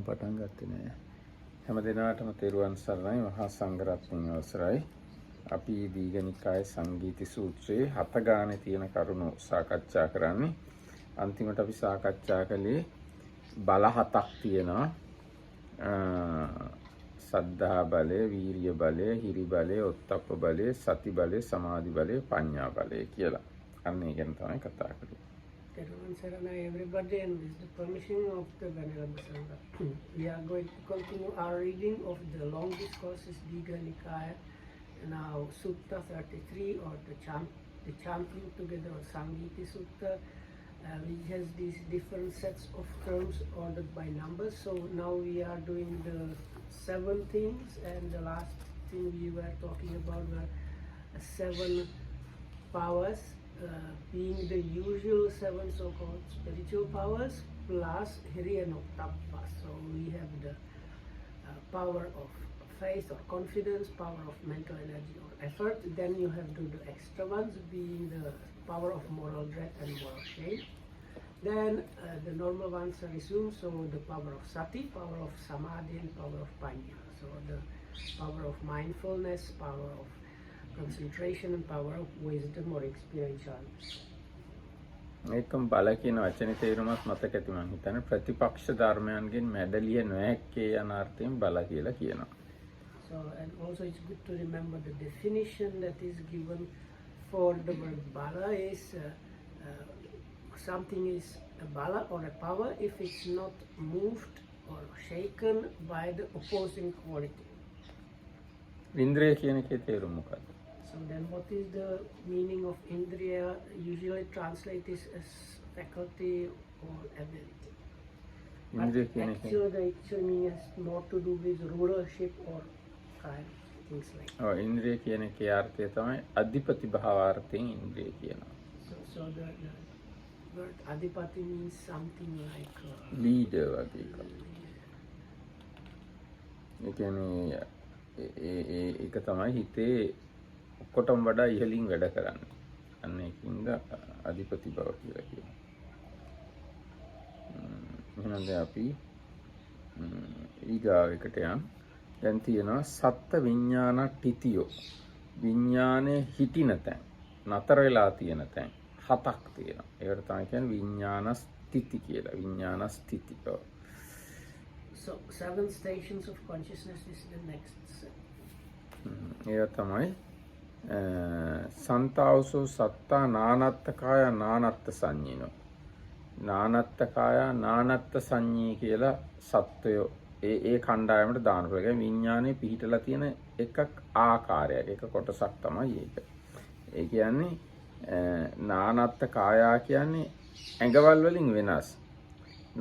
පටන් ගත්තේ නෑ. හැම දිනාටම තෙරුවන් සරණයි මහා සංඝරත්නයන් අවසරයි. අපි දීඝනිකායේ සංගීති සූත්‍රයේ 7 ගානේ තියෙන කරුණු සාකච්ඡා කරන්නේ. අන්තිමට අපි සාකච්ඡා කළේ බල 7ක් තියෙනවා. සද්ධා බලය, වීරිය බලය, හිරි බලය, ඔත්තප්ප බලය, සති බලය, සමාධි බලය, පඤ්ඤා බලය කියලා. අන්න ඒ ගැන තමයි කතා කරන්නේ. Everyone Saranai, everybody, and with the permission of the Venerable Sangha, we are going to continue our reading of the long discourses Digha Nikaya, now Sutta 33, or the chanting together, or Sangiti Sutta, which has these different sets of terms ordered by numbers. So now we are doing the 7 things, and the last thing we were talking about were 7 powers. Being the usual 7 so-called spiritual powers plus Hiri and Ottappa. So we have the power of faith or confidence, power of mental energy or effort. Then you have the extra ones being the power of moral dread and moral shame. Then the normal ones are resumed. So the power of sati, power of samadhi, and power of panya. So the power of mindfulness, power of concentration, and power of wisdom or experientiality. ඒකම බල කියන වචනේ තේරුමත් මතක ඇති මම හිතන්නේ ප්‍රතිපක්ෂ ධර්මයන්ගෙන් මැඩලිය නොහැක්කේ යන අර්ථයෙන් බල කියලා කියනවා. So and also it's good to remember the definition that is given for the word bala is something is a bala or a power if it's not moved or shaken by the opposing quality. ඉන්ද්‍රිය කියන එකේ තේරුම මොකක්ද? So then what is the meaning of indriya? Usually translated as faculty or ability. But actually the actual meaning has more to do with rulership or kind things like that. ඔව් ඉන්ද්‍රිය කියන එකේ අර්ථය තමයි අධිපති භාවාර්ථයෙන් ඉන්ද්‍රිය කියනවා. So the word adipati means something like leader වගේ එකක්. ඒ කියන්නේ ඒක තමයි හිතේ ඔක්කොටම වඩා ඉහළින් වැඩ කරන්නේ. අන්න ඒකින්ද අධිපති බව කියලා කියනවා. එහෙනම් දැන් අපි ඊගාවෙකට යන්. දැන් තියෙනවා සත්ත්ව විඥාන ටිතියෝ. විඥානේ හිටින තැන්, නතර වෙලා තියෙන තැන් 7ක් තියෙනවා. ඒකට තමයි කියන්නේ විඥාන ස්ථಿತಿ කියලා. විඥාන ස්ථಿತಿ. So 7 stations of consciousness is the next set. ඒක තමයි සන්තාවසෝ සත්තා නානත්ත කාය නානත්ත සංඤිනෝ. නානත්ත කාය නානත්ත සංඤී කියලා සත්වයෝ ඒ කණ්ඩායමට දාන ප්‍රකාරයෙන් විඥානයේ පිහිටලා තියෙන එකක් ආකාරයක්. ඒක කොටසක් තමයි ඒක. ඒ කියන්නේ නානත්ත කායා කියන්නේ ඇඟවල් වලින් වෙනස්.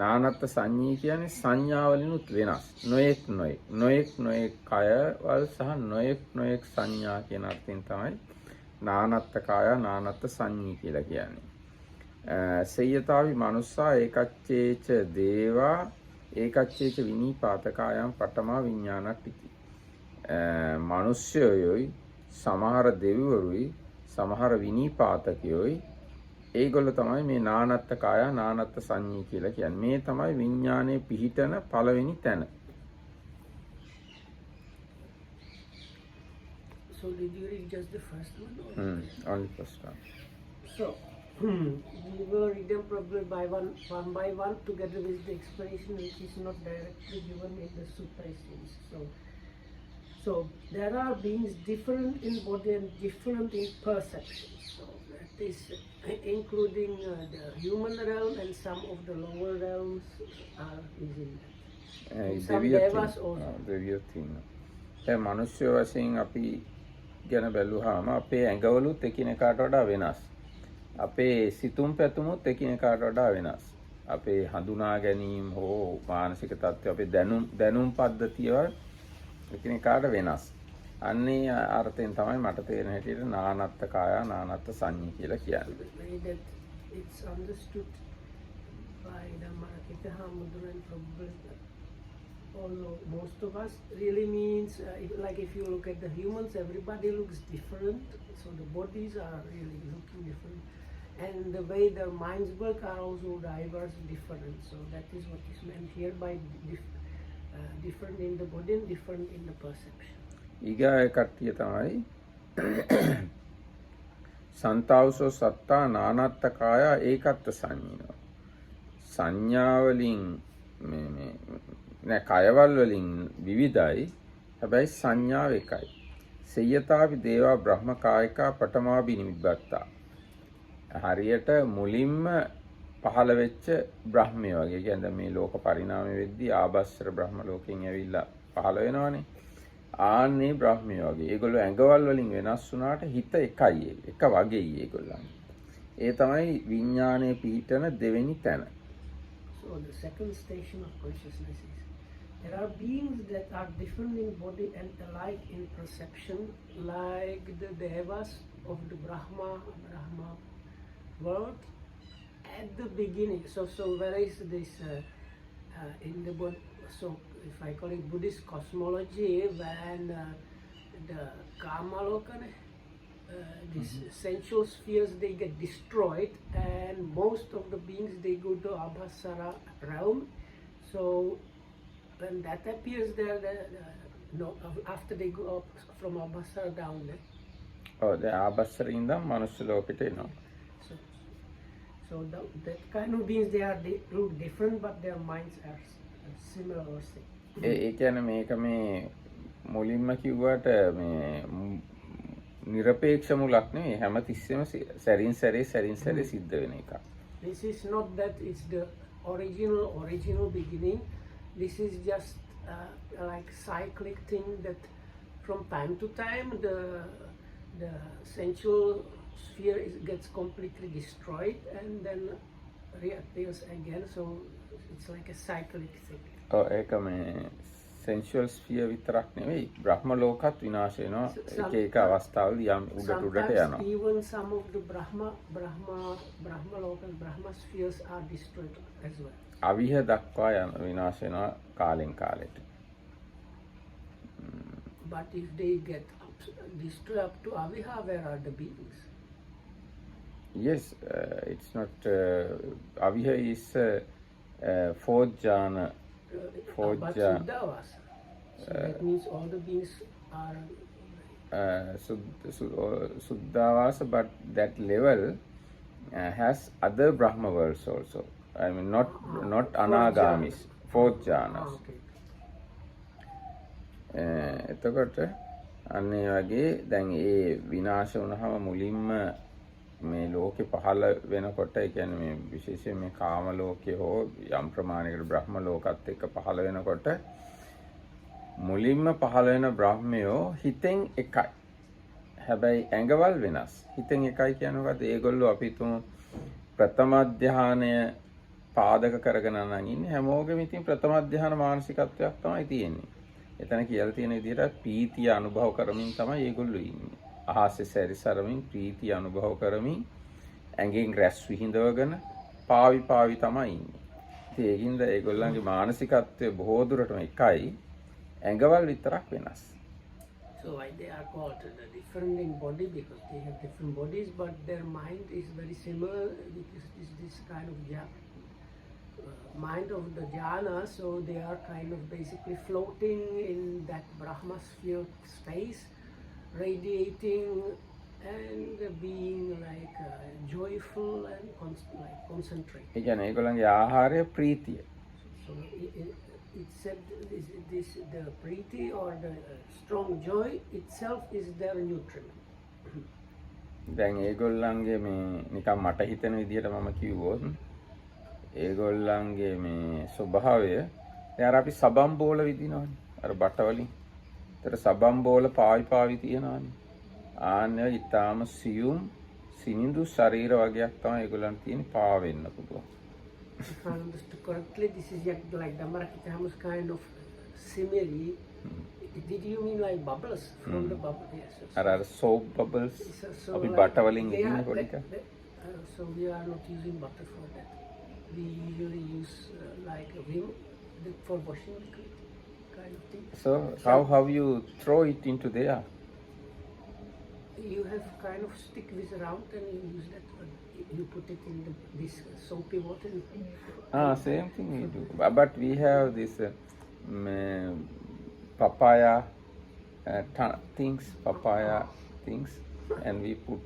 නානත්ත සංඤී කියන්නේ සංඥාවලිනුත් වෙනස්. නොඑක් කයවල් සහ නොඑක් සංඥා කියන අර්ථයෙන් තමයි නානත්ත කාය නානත්ත සංඤී කියලා කියන්නේ. සේයතාවි මනුස්සා ඒකච්චේච දේවා ඒකච්චේච විනීපාතකායම් පඨමා විඥානට්ටි. මිනිස්යෝයි සමහර දෙවිවරුයි සමහර විනීපාතකයෝයි ඒගොල්ල තමයි මේ නානත්ත කාය නානත්ත සංඤී කියලා කියන්නේ. මේ තමයි විඥානයේ පිහිටන පළවෙනි තැන. So did you read just the first one? Only first one. So we will read them probably by one by one together with the explanation which is not directly given in the sutta series. So there are beings different in body and different in perception. So that is including the human realm and some of the lower realms are within that. Some devas also. දෙවියෝ තියෙනවා. දැන් මිනිස්සු වශයෙන් අපි ගැන බැලුවාම අපේ ඇඟවලුත් එකිනෙකාට වඩා වෙනස්. අපේ සිතුම් පැතුමුත් එකිනෙකාට වඩා වෙනස්. අපේ හඳුනා ගැනීම හෝ මානසික තත්ත්වය අපේ දැනුම් පද්ධතිය එකිනෙකාට වෙනස්. අන්නේ අර්ථයෙන් තමයි මට තේරෙන හැටියට නානත්ත කාය නානත්ත සංඤී කියලා කියන්නේ. That it's understood by Dhammarakita Hamudra and probably although most of us really means if you look at the humans, everybody looks different. So the bodies are really looking different, and the way their minds work are also diverse, different. So that is what is meant here by different in the body and different in the perception. ඊගාය කට්ටිය තමයි සන්තාවසෝ සත්තා නානත්ත කාය ඒකත්ව සංඤිනෝ. සංඥාවලින් නෑ කයවල් වලින් විවිධයි. හැබැයි සංඥාව එකයි. සේයතාවි දේවා බ්‍රහ්ම කායිකා පඨමාභි නිබ්බත්තා. හරියට මුලින්ම පහළ වෙච්ච බ්‍රහ්මය වගේ. කියන්නේ මේ ලෝක පරිණාමය වෙද්දී ආභස්සර බ්‍රහ්ම ලෝකෙන් ඇවිල්ලා පහළ වෙනවනේ. ආන්නේ බ්‍රහ්මය වගේ. ඒගොල්ලෝ ඇඟවල් වලින් වෙනස් වුණාට හිත එකයි. එක වගේයි ඒගොල්ලන්. ඒ තමයි විඥානයේ පිහිටන දෙවෙනි තැන. So the second station of consciousness is there are beings that are different in body and alike in perception, like the devas of the Brahma world at the beginning. So where is this in the body? So if I call it Buddhist cosmology, when the Kamaloka, these sensual spheres, they get destroyed, and most of the beings, they go to Abhasara realm. So when that appears there, no, after they go up from Abhasara down there. Oh, the Abhasara ඉඳන් මනුස්ස ලෝකෙට එනවා. So that kind of beings, they look different, but their minds are similar or same. ඒ කියන්නේ මේක මේ මුලින්ම කිව්වට මේ නිරපේක්ෂ මුලක් නෙවෙයි. හැමතිස්සෙම සැරින් සැරේ සිද්ධ වෙන එකක්. This is not that it's the original beginning. This is just like cyclic thing that from time to time the sensual sphere gets completely destroyed and then reappears again. So it's like a cyclic thing. ඔව් ඒක මේ sensual sphere විතරක් නෙවෙයි බ්‍රහ්ම ලෝකත් විනාශ වෙනවා. එක එක අවස්ථාවලදී යම් උඩට යනවා. Even some of the Brahma lokas, Brahma spheres are destroyed as well. අවිහ දක්වා යන විනාශ වෙනවා කාලෙන් කාලෙට. But if they get destroyed up to Aviha, where are the beings? Yes, it's not Aviha is fourth jhana. But Suddhavas. So that means all the beings are Suddhavasa, but that level has other Brahma worlds also. I mean not anagamis, fourth jhanas. එතකොට අන්න ඒ වගේ දැන් ඒ විනාශ වුණාම මුලින්ම මේ ලෝකේ පහළ වෙනකොට ඒ කියන්නේ මේ විශේෂයෙන් මේ කාම ලෝකයේ හෝ යම් ප්‍රමාණයකට බ්‍රහ්ම ලෝකත් එක්ක පහළ වෙනකොට මුලින්ම පහළ වෙන බ්‍රහ්මයෝ හිතෙන් එකයි. හැබැයි ඇඟවල් වෙනස්. හිතෙන් එකයි කියන්නේ මොකද? ඒගොල්ලෝ අපි තුමු ප්‍රථම ධානය පාදක කරගෙන නම් ඉන්නේ. හැමෝගෙම ඉතින් ප්‍රථම ධාන මානසිකත්වයක් තමයි තියෙන්නේ. එතන කියලා තියෙන විදිහට ප්‍රීතිය අනුභව කරමින් තමයි ඒගොල්ලෝ ඉන්නේ. අහසේ සැරිසරමින් ප්‍රීතිය අනුභව කරමින් ඇඟෙන් රැස් විහිඳවගෙන පාවි තමයි ඉන්නේ. ඉතින් ඒකින්ද ඒගොල්ලන්ගේ මානසිකත්වය බොහෝ දුරටම එකයි. ඇඟවල් විතරක් වෙනස්. So why they are called different in body, because they have different bodies, but their mind is very similar, because this kind of mind of the jhana, so they are kind of basically floating in that Brahma sphere space, radiating and being like joyful and like concentrated. ඒ කියන්නේ ඒගොල්ලන්ගේ ආහාරය ප්‍රීතිය. So it said the preeti or the strong joy itself is their nutriment. දැන් ඒගොල්ලන්ගේ මේ නිකන් මට හිතෙන විදිහට මම කිව්වොත් ඒගොල්ලන්ගේ මේ ස්වභාවය දැන් අපි සබම් බෝල විදිනවනේ අර බට වලින්. ඒතර සබම් බෝල පාවි තියනවනේ. ආන්නේ ඊටාම සියුම් සිනිඳු ශරීර වගේක් තමයි ඒගොල්ලන් තියෙන්නේ පාවෙන්න පුළුවන්. If I understood correctly, this is like Damarakitamus kind of simile. Did you mean like bubbles from the bubble? Yes. අර soap bubbles අපි බට වලින් ඉදින පොඩි එක. So we are not using butter for that. We usually use like a vim for washing liquid kind of thing. So how you throw it into there? You have kind of stick this around and you use that. You put it in this soapy water. Same thing we do. But we have this papaya things and we put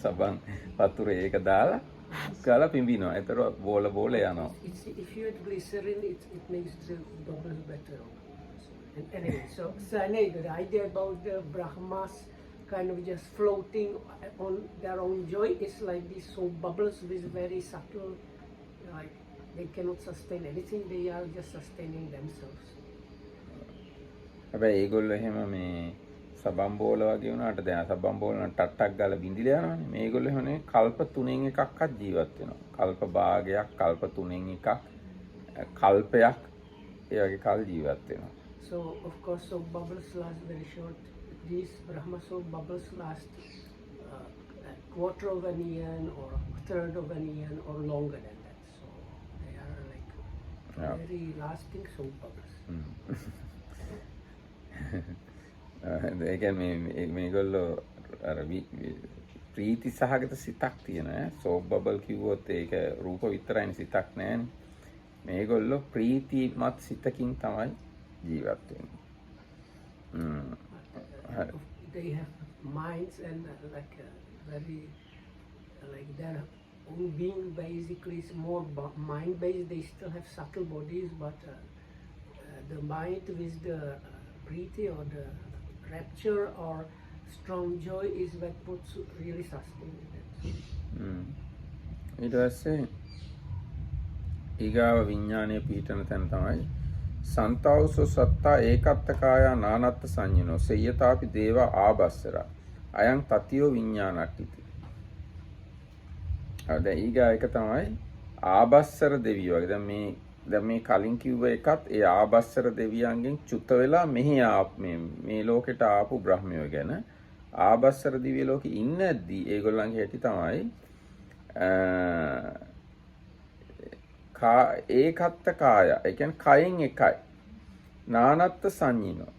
saban watura එක දාලා ගාලා පිඹිනවා. ඒතර බෝල යනවා. If you add glycerin, it makes the bubbles better. And anyway, so the idea about the Brahmas kind of just floating on their own joy is like these soap bubbles with very subtle, like they cannot sustain anything, they are just sustaining themselves. හැබැයි ඒගොල්ලෝ එහෙම මේ සබම් බෝල වගේ වුණාට දැන් සබම් බෝල නම් ටට්ටක් ගාලා බින්දිලා යනවානේ. මේගොල්ලෝ එහෙමනේ කල්ප 3න් එකක්වත් ජීවත් වෙනවා. කල්ප භාගයක්, කල්ප 3න් එකක්, කල්පයක් ඒ වගේ කල් ජීවත් වෙනවා. So of course soap bubbles last very short. These Brahma soap bubbles last a quarter of an year or a third of an year or longer than that. So they are like very lasting soap bubbles. ඒ කියන්නේ මේගොල්ලෝ අර ප්‍රීති සහගත සිතක් තියෙනවා. Soap bubble කිව්වොත් ඒක රූප විතරයිනේ සිතක් නෑනේ. මේගොල්ලෝ ප්‍රීතිමත් සිතකින් තමයි ජීවත් වෙන්නේ. They have minds and like very like their own being basically is more mind based. They still have subtle bodies, but the mind with the preeti or the rapture or strong joy is what puts really sustaining them. ඊට පස්සේ ඊගාව විඥානයේ පීඨන තැන තමයි සන්තාවසෝ සත්තා ඒකත්තකාය නානත්ත සංඤිනෝ සේයතාපි දේව ආබස්සර අයං තතියෝ විඥානට්ඨිති. දැන් ඊගා එක තමයි ආබස්සර දෙවියෝ වගේ. දැන් මේ කලින් කිව්ව එකත් ඒ ආබස්සර දෙවියන්ගෙන් චුත වෙලා මෙහි මේ ලෝකෙට ආපු බ්‍රහ්මයෝ ගැන ආබස්සර දිව්‍ය ලෝකෙ ඉන්නදී ඒගොල්ලන්ගේ හැටි තමයි ඒකත්ත කාය. ඒ කියන්නේ කයෙන් එකයි. නානත්ත සංඤිනෝ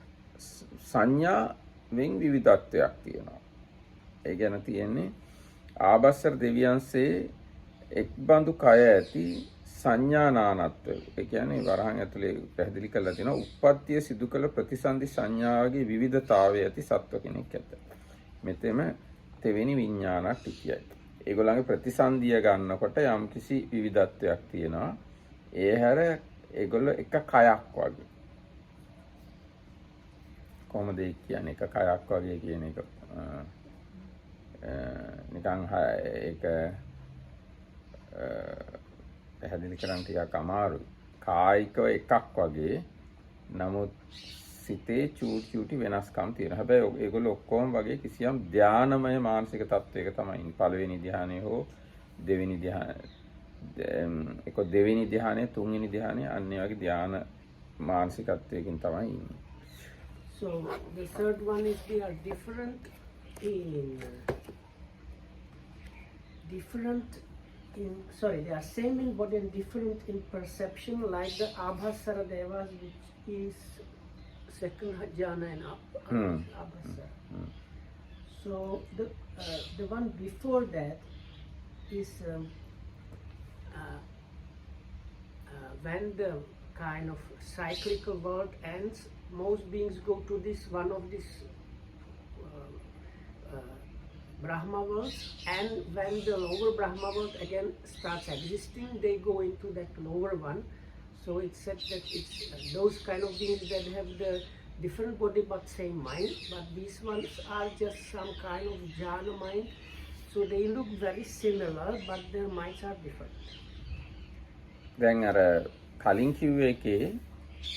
සංඥාවෙන් විවිධත්වයක් තියෙනවා. ඒ ගැන තියෙන්නේ ආබස්සර දෙවියන්සේ එක්බඳු කය ඇති සංඥා නානත්වය. ඒ කියන්නේ වරහන් ඇතුලේ පැහැදිලි කරලා තියෙනවා උප්පත්තිය සිදු කළ ප්‍රතිසන්දි සංඥාවගේ විවිධතාවය ඇති සත්ව කෙනෙක් ඇත. මෙතෙම තෙවෙනි විඥානක් ටිකයි. ඒගොල්ලන්ගේ ප්‍රතිසන්දිය ගන්නකොට යම්කිසි විවිධත්වයක් තියෙනවා. ඒ හැර ඒගොල්ලෝ එක කයක් වගේ. කොහොමද ඒ කියන්නේ එක කයක් වගේ කියන එක නිකන් ඒක පැහැදිලි කරන්න ටිකක් අමාරුයි. කායිකව එකක් වගේ නමුත් සිතේ චූටි වෙනස්කම් තියෙනවා. හැබැයි ඒගොල්ලෝ ඔක්කොම වගේ කිසියම් ධානමය මානසික තත්වයක තමයි ඉන්නේ. පළවෙනි ධානය හෝ දෙවෙනි ධානය එක දෙවෙනි ධානය තුන්වෙනි ධානය අන්නේ වගේ ධාන මානසිකත්වයකින් තමයි ඉන්නේ. So the third one is they are different they are same in body and different in perception, like the Abhasara Devas, which is second jhana and Abhasara. So the one before that is when the kind of cyclical world ends, most beings go to this one of this Brahma world, and when the lower Brahma world again starts existing, they go into that lower one. So it's said that it's those kind of beings that have the different body but same mind, but these ones are just some kind of jhana mind, so they look very similar but their minds are different. දැන් අර කලින් කිව්ව එකේ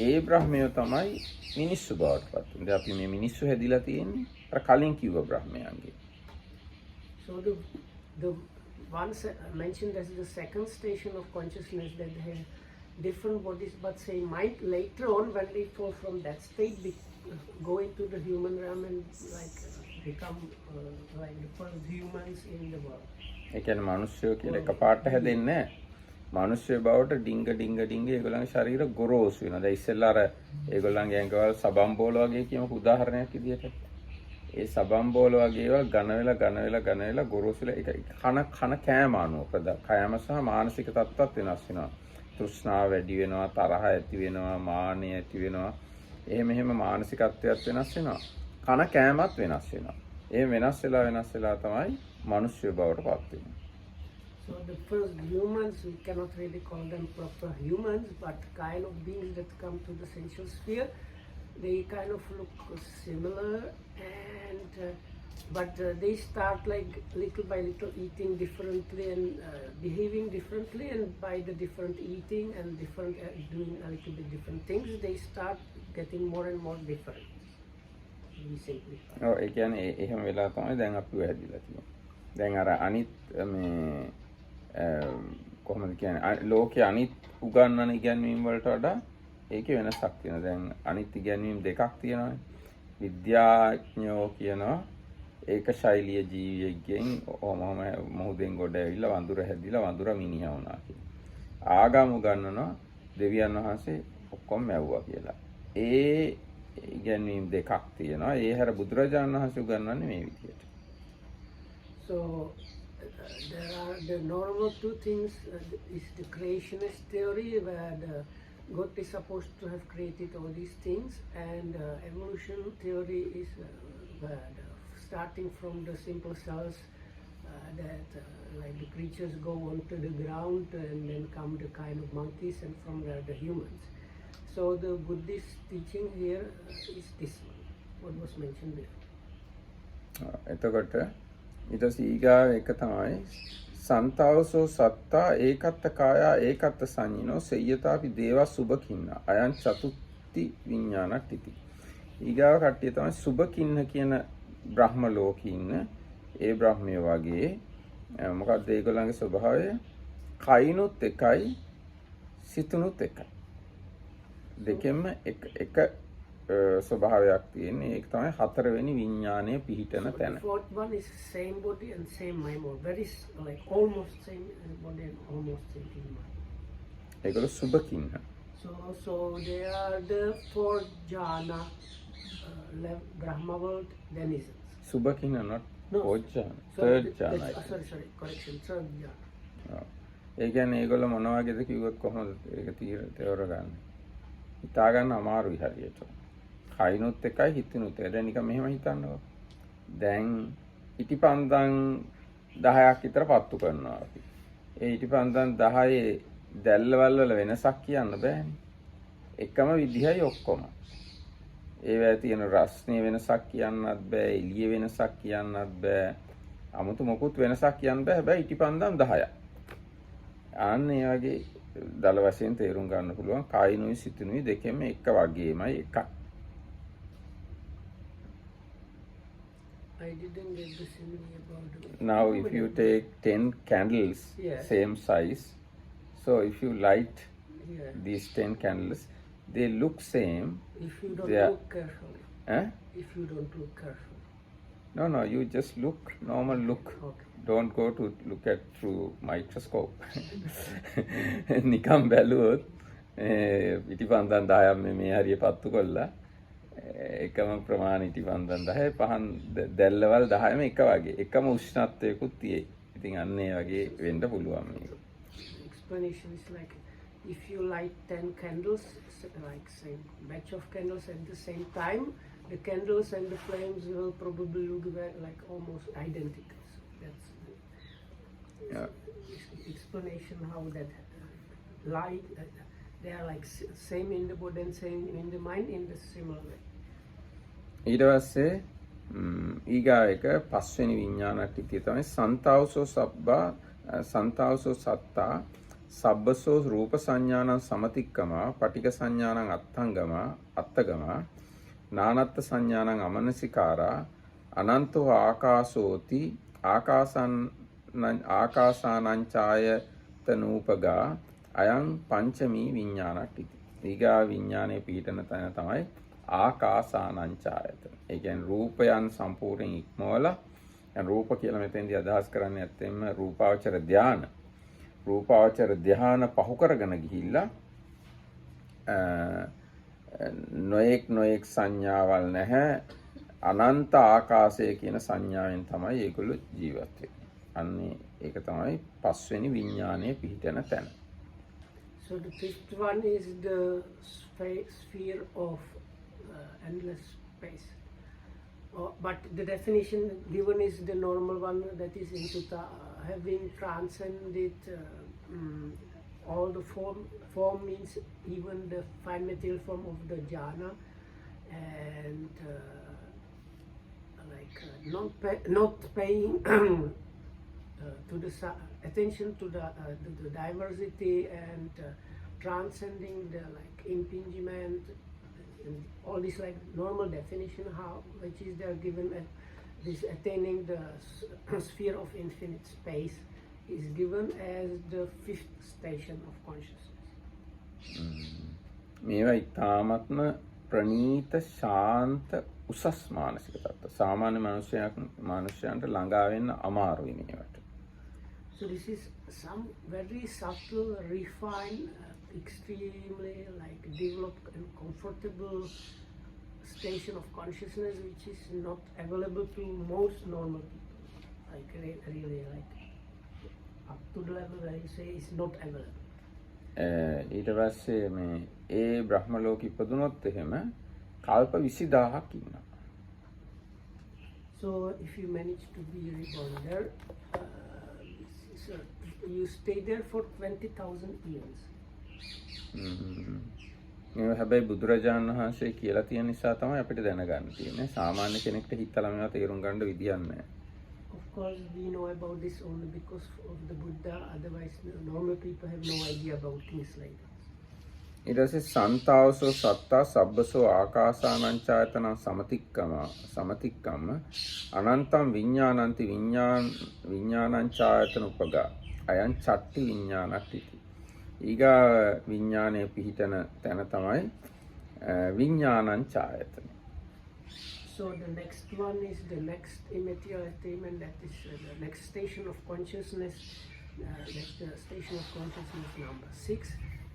ඒ බ්‍රහ්මයෝ තමයි මිනිස්සු බවට පත් වෙන්නේ. දැන් අපි මේ මිනිස්සු හැදිලා තියෙන්නේ අර කලින් කිව්ව බ්‍රහ්මයන්ගේ. So the ones mentioned as the second station of consciousness, that they have different bodies but same mind. Later on, when they fall from that state, they go into the human realm and like become like the first humans in the world. ඒ කියන්නේ මිනිස්සු කියලා එකපාරට හැදෙන්නේ නැහැ. මිනිස්සු බවට ඩිංග ඒගොල්ලන්ගේ ශරීර ගොරෝසු වෙනවා. දැන් ඉස්සෙල්ලා අර ඒගොල්ලන්ගේ ඇඟවල සබම් බෝල වගේ කියමුකෝ උදාහරණයක් විදියට. ඒ සබම් බෝල වගේ ඒවා ඝන වෙලා ගොරෝසුලා ඒක කන කෑම අනුව කෑම සහ මානසික තත්ත්වات වෙනස් වෙනවා. තෘෂ්ණාව වැඩි වෙනවා, තරහ ඇති වෙනවා, මාන්නය ඇති වෙනවා. එහෙම මානසිකත්වයක් වෙනස් වෙනවා. කන කෑමත් වෙනස් වෙනවා. ඒ වෙනස් වෙලා තමයි මිනිස්සු බවට පත් වෙන්නේ. So the first humans, we cannot really call them proper humans, but kind of beings that come to the sensual sphere, they kind of look similar, and but they start like little by little eating differently and behaving differently, and by the different eating and different doing a little bit different things, they start getting more and more different. We simplify. ඔව් ඒ කියන්නේ එහෙම වෙලා තමයි දැන් අපි හැදිලා තියෙන්නේ. දැන් අර අනිත් මේ කොහොමද කියන්නේ ලෝකයේ අනිත් උගන්වන ඉගැන්වීම් වලට වඩා ඒකේ වෙනසක් තියෙනවා. දැන් අනිත් ඉගැන්වීම් දෙකක් තියෙනවානේ. විද්‍යාඥයෝ කියනවා ඒක ශෛලිය ජීවියෙක්ගෙන් මොහොතෙන් ගොඩ ඇවිල්ලා වඳුර හැදිලා වඳුර මිනිහා වුණා කියලා. ආගම උගන්වනවා දෙවියන් වහන්සේ ඔක්කොම මැව්වා කියලා. ඒ ඉගැන්වීම් දෙකක් තියෙනවා. ඒ හැර බුදුරජාණන් වහන්සේ උගන්වන්නේ මේ විදිහට. So there are the normal two things, is the creationist theory where the God is supposed to have created all these things, and evolution theory is where starting from the simple cells that like the creatures go onto the ground and then come the kind of monkeys, and from there the humans. So the Buddhist teaching here is this one, what was mentioned there. එතකොට ඊට සීගා එක තමයි සන්තාවසෝ සත්තා ඒකත්ත කායා ඒකත්ත සංඤිනෝ සෙය්‍යතාපි දේවා සුභකින්න අයං චතුත්ති විඥානට්ඨිති. ඊගාව කට්ටිය තමයි සුභකින්න කියන බ්‍රහ්ම ලෝකේ ඉන්න ඒ බ්‍රහ්මය වගේ මොකක්ද ඒගොල්ලන්ගේ ස්වභාවය? කයිනුත් එකයි සිතුනුත් එකයි. දෙකෙන්ම එක ස්වභාවයක් තියෙන්නේ. ඒක තමයි හතරවෙනි විඥානයේ පිහිටන තැන. The fourth one is same body and same mind, or very like almost same body and almost same mind. ඒගොල්ලෝ සුභකින්න. So they are the four jhana Brahma world denizens. සුභකින්න not No. fourth jhana. So third jhana. sorry, correction, third jhana. ඒ කියන්නේ ඒගොල්ලෝ මොන වගේද කිව්වොත් කොහොමද ඒක තේරගන්නේ? හිතා ගන්න අමාරුයි හරියට. කයිනුත් එකයි හිතිනුත් එකයි. දැන් නිකන් මෙහෙම හිතන්නකෝ. දැන් ඉටිපන්දන් 10ක් විතර පත්තු කරනවා අපි. ඒ ඉටිපන්දන් 10 දැල්වල වල වෙනසක් කියන්න බෑනේ. එකම විදිහයි ඔක්කොම. ඒවැය තියෙන රස්නේ වෙනසක් කියන්නත් බෑ, එළිය වෙනසක් කියන්නත් බෑ. 아무තු මොකුත් වෙනසක් කියන්න බෑ. හැබැයි ඉටිපන්දන් 10ක්. අන්න ඒ වගේ දල වශයෙන් තේරුම් ගන්න පුළුවන් කායිනුයි සිතුනුයි දෙකෙන්ම එක වගේමයි එකක්. I didn't get the simile about the Now if you take 10 candles, Yeah. same size, so if you light yeah. these 10 candles, they look same. If you don't They are- look carefully. Eh? If you don't look carefully. No, you just look, normal look. Okay. Don't go to look at through microscope. නිකම් බැලුවොත් ඉටිපන්දන් 10ක් මේ හරිය පත්තු කොල්ලා එකම ප්‍රමාණ ඉටිපන්දන් 10 පහන් දැල්ලවල් 10ම එක වගේ එකම උෂ්ණත්වයකුත් තියෙයි. ඉතින් අන්න ඒ වගේ වෙන්න පුළුවන් මේක. Explanation is like if you light 10 candles, like same batch of candles at the same time, the candles and the flames will probably look like almost identical. So that's Yeah. explanation how that light they are like same in the body and same in the mind in the similar way. ඊට පස්සේ ඊගාව එක පස්වෙනි විඥානට්ඨිතිය තමයි සන්තාවසෝ සත්තා සබ්බසෝ රූප සංඥානං සමතික්කමා පටික සංඥානං අත්තගමා නානත්ත් සංඥානං අමනසිකාරා අනන්තෝ ආකාශෝති ආකාසානංචායතනූපගා අයං පංචමී විඥානට්ඨිති. ඊගා විඥානයේ පිහිටන තැන තමයි ආකාසානංචායතන. ඒ කියන්නේ රූපයන් සම්පූර්ණයෙන් ඉක්මවලා දැන් රූප කියලා මෙතෙන්දී අදහස් කරන්නේ ඇත්තෙන්ම රූපාවචර ධාන. රූපාවචර ධාන පහු කරගෙන ගිහිල්ලා නොඑක් සංඥාවල් නැහැ අනන්ත ආකාශය කියන සංඥාවෙන් තමයි ඒගොල්ලෝ ජීවත් වෙන්නේ. අන්නේ ඒක තමයි පස්වෙනි විඥානයේ පිහිටන තැන. So the fifth one is the sphere of endless space. But the definition given is the normal one, that is in Sutta, having transcended all the form means even the fine material form of the jhana, and not paying to the attention to the diversity, and transcending the impingement, and all this normal definition which is there given at this attaining the sphere of infinite space is given as the fifth station of consciousness. මේවා ඉතාමත්ම ප්‍රණීත ශාන්ත උසස් මානසික තත්ත්ව. සාමාන්‍ය මනුෂ්‍යයන්ට ළඟා වෙන්න අමාරුයි මේවට. So this is some very subtle, refined, extremely developed and comfortable station of consciousness, which is not available to most normal people. Really up to the level where you say it's not available. ඊට පස්සේ මේ ඒ බ්‍රහ්ම ලෝක ඉපදුනොත් එහෙම කල්ප 20000ක් ඉන්නවා. So if you manage to be reborn there, you stay there for 20,000 years. මේ හැබැයි බුදුරජාණන් වහන්සේ කියලා තියෙන නිසා තමයි අපිට දැනගන්න තියෙන්නේ. සාමාන්‍ය කෙනෙක්ට හිතලා මේවා තේරුම් ගන්න විදියක් නැහැ. Of course, we know about this only because of the Buddha. Otherwise, normal people have no idea about things like that. ඊට පස්සේ සන්තාවසෝ සත්තා සබ්බසෝ ආකාසානංචායතන සමතික්කම අනන්තම් විඥානන්ති විඥානංචායතන උපගා අයං චට්ටි විඥානක්ති. ඊගා විඥානයේ පිහිටන තැන තමයි විඥානංචායතන. So the next one is the next immaterial attainment, that is the next station of consciousness. That's the station of consciousness number 6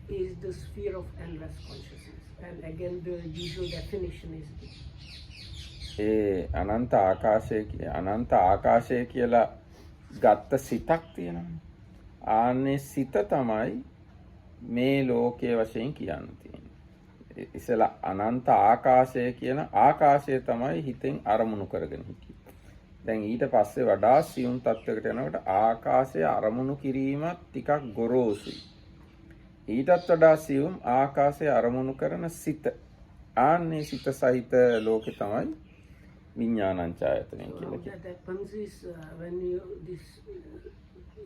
is the sphere of endless consciousness. And again, the usual definition is this. අනන්ත ආකාශය කියලා ගත්ත සිතක් තියෙනවා. ආන්නේ සිත තමයි මේ ලෝකයේ වශයෙන් කියන්න තියෙන්නේ. ඉතල අනන්ත ආකාශය කියන ආකාශය තමයි හිතෙන් අරමුණු කරගෙන හිටියේ. දැන් ඊට පස්සේ වඩා සියුම් තත්වයකට යනකොට ආකාශය අරමුණු කිරීමත් ටිකක් ගොරෝසුයි. ඊටත් වඩා සියුම් ආකාශය අරමුණු කරන සිත. ආන්නේ සිත සහිත ලෝකේ තමයි විඥානංචායතනය කියලා කියන්නේ. What happens is when this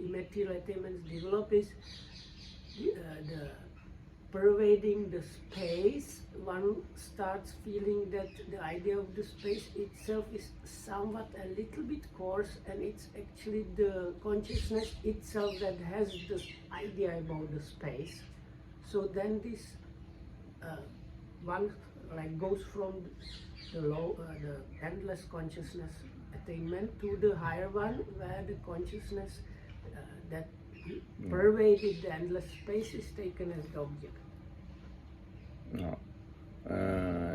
immaterial attainments develop is the pervading the space, one starts feeling that the idea of the space itself is somewhat a little bit coarse, and it's actually the consciousness itself that has the idea about the space. So then this one goes from the endless consciousness attainment to the higher one, where the consciousness that pervaded the endless space is taken as the object.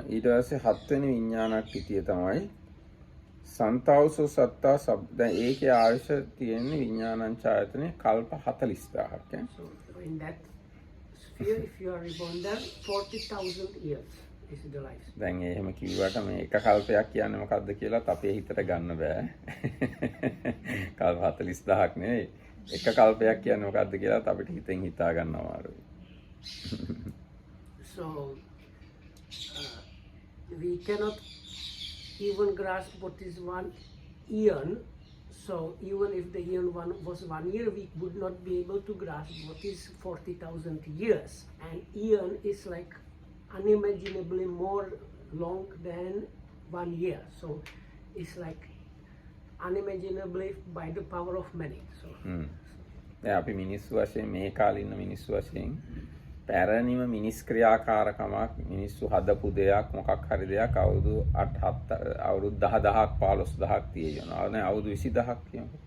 ඊට පස්සේ හත්වෙනි විඥානක්තිය තමයි සන්තාවසෝ සත්තා දැන් ඒකේ ආයුෂ තියෙන විඥානංචායතනේ කල්ප 40000ක්. So in that sphere, if you are reborn there, 40,000 years is the life. දැන් එහෙම කිව්වට මේ එක කල්පයක් කියන්නේ මොකද්ද කියලා අපේ හිතට ගන්න බෑ. කල්ප 40000ක් නෙවෙයි. එක කල්පයක් කියන්නේ මොකද්ද කියලා අපිට හිතෙන් හිතා ගන්න අමාරුයි. So we cannot even grasp what is one eon. So even if the eon was 1 year, we would not be able to grasp what is 40,000 years. And eon is unimaginably more long than 1 year. So it's unimaginably by the power of many. So දැන් අපි මිනිස්සු වශයෙන් මේ කාලේ ඉන්න මිනිස්සු වශයෙන් පැරණිම මිනිස් ක්‍රියාකාරකමක් මිනිස්සු හදපු දෙයක් මොකක් හරි දෙයක් අවුරුදු 10000ක් 15000ක් තියෙනවා. නෑ අවුරුදු 20000ක් කියමු.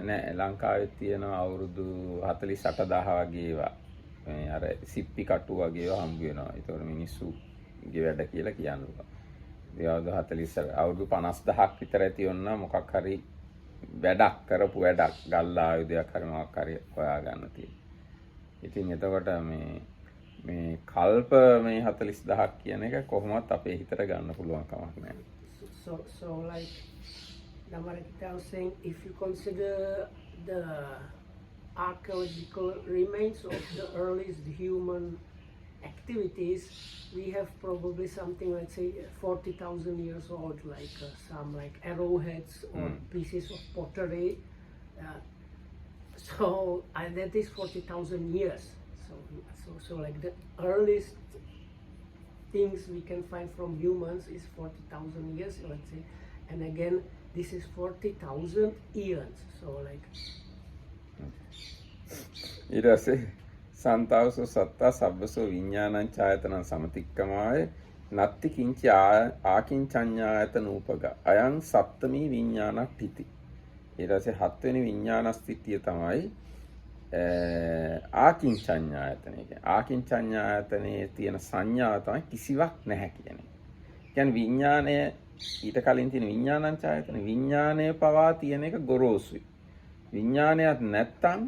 නෑ ලංකාවේ තියෙන අවුරුදු 48000 වගේ ඒවා. මේ අර සිප්පි කටු වගේ ඒවා හම්බ වෙනවා. ඒතකොට මිනිස්සුගේ වැඩ කියලා කියනවා. ඒ අවුරුදු 50000ක් විතර ඇති වුණා මොකක් හරි වැඩක් කරපු වැඩක් ගල් ආයුධයක් හරි මොකක් හරි හොයාගන්න තියෙනවා. ඉතින් එතකොට මේ කල්ප මේ 40000ක් කියන එක කොහොමවත් අපේ හිතට ගන්න පුළුවන් කමක් නැහැ. So like Namarita was saying, if you consider the archaeological remains of the earliest human activities, we have probably something, let's say, 40,000 years old, like some like arrowheads or pieces of pottery. So that is 40,000 years. So like the earliest things we can find from humans is 40,000 years, let's say, and again this is 40,000 eons. So like ඊට පස්සේ සන්තාවසෝ සත්තා සබ්බසෝ විඥානං ඡායතනං සමතික්කමාය නත්ති කිංචි ආකින්චඤ්ඤායතන උපග අයං සප්තමී විඥානට්ඨිති. ඊට පස්සේ හත්වෙනි විඥානස්ථිතිය තමයි ආකින්චඤ්ඤායතනය කියන්නේ. ආකින්චඤ්ඤායතනයේ තියෙන සංඥාව තමයි කිසිවක් නැහැ කියන එක. කියන්නේ විඥානය ඊට කලින් තියෙන විඥානං ඡායතන විඥානය පවා තියෙන එක ගොරෝසුයි. විඥානයක් නැත්තම්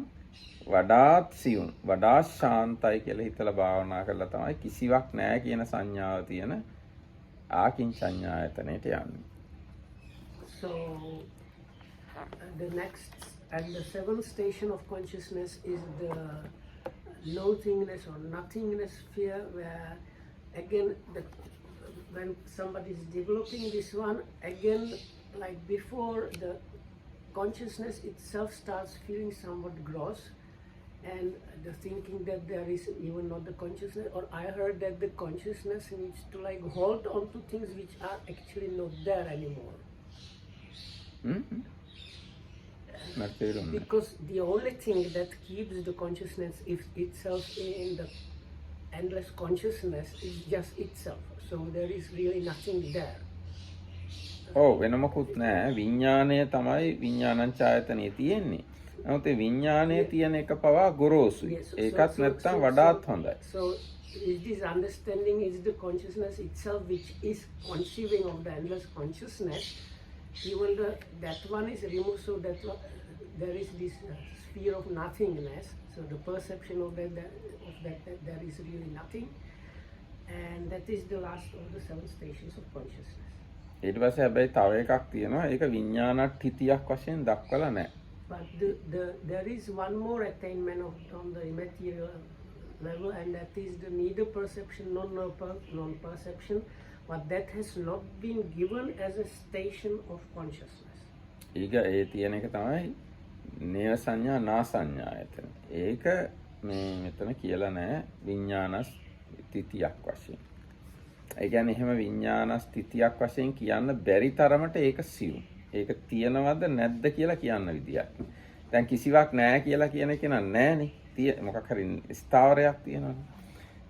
වඩාත් සියුම් වඩා ශාන්තයි කියලා හිතලා භාවනා කරලා තමයි කිසිවක් නැහැ කියන සංඥාව තියෙන ආකින්චඤ්ඤායතනයට යන්නේ. So the next and the seventh station of consciousness is the nothingness or nothingness sphere, where again when somebody is developing this one, again like before, the consciousness itself starts feeling somewhat gross, and the thinking that there is even not the consciousness, or I heard that the consciousness needs to like hold on to things which are actually not there anymore. Because the only thing that keeps the consciousness itself in the endless consciousness is just itself. So there is really nothing there. වෙන මොකුත් නැහැ. විඥාණය තමයි විඥානං ඡායතනෙ තියෙන්නේ. නමුත් ඒ විඥානයේ තියෙන එක පවා ගොරෝසුයි. ඒකත් නැත්තම් වඩාත් හොඳයි. So is this understanding is the consciousness itself which is conceiving of the endless consciousness, even that one is removed, so that there is this sphere of nothingness. So the perception of that there is really nothing, and that is the last of the seven stations of consciousness. ඊට පස්සේ හැබැයි තව එකක් තියෙනවා. ඒක විඥානට්ඨිතියක් වශයෙන් දක්වලා නැහැ. But there is one more attainment on the immaterial level, and that is the neither perception nor non-perception, but that has not been given as a station of consciousness. ඊග ඒ තියෙන එක තමයි නේව සංඥා නා සංඥායතන. ඒක මේ මෙතන කියලා නැහැ විඥානස්ථිතියක් වශයෙන්. ඒ කියන්නේ එහෙම විඥානස්ථිතියක් වශයෙන් කියන්න බැරි තරමට ඒක සියුම්. ඒක තියනවද නැද්ද කියලා කියන්න විදියක්. දැන් කිසිවක් නැහැ කියලා කියන එක නෑනේ. මොකක් හරි ස්ථාවරයක් තියෙනවනේ.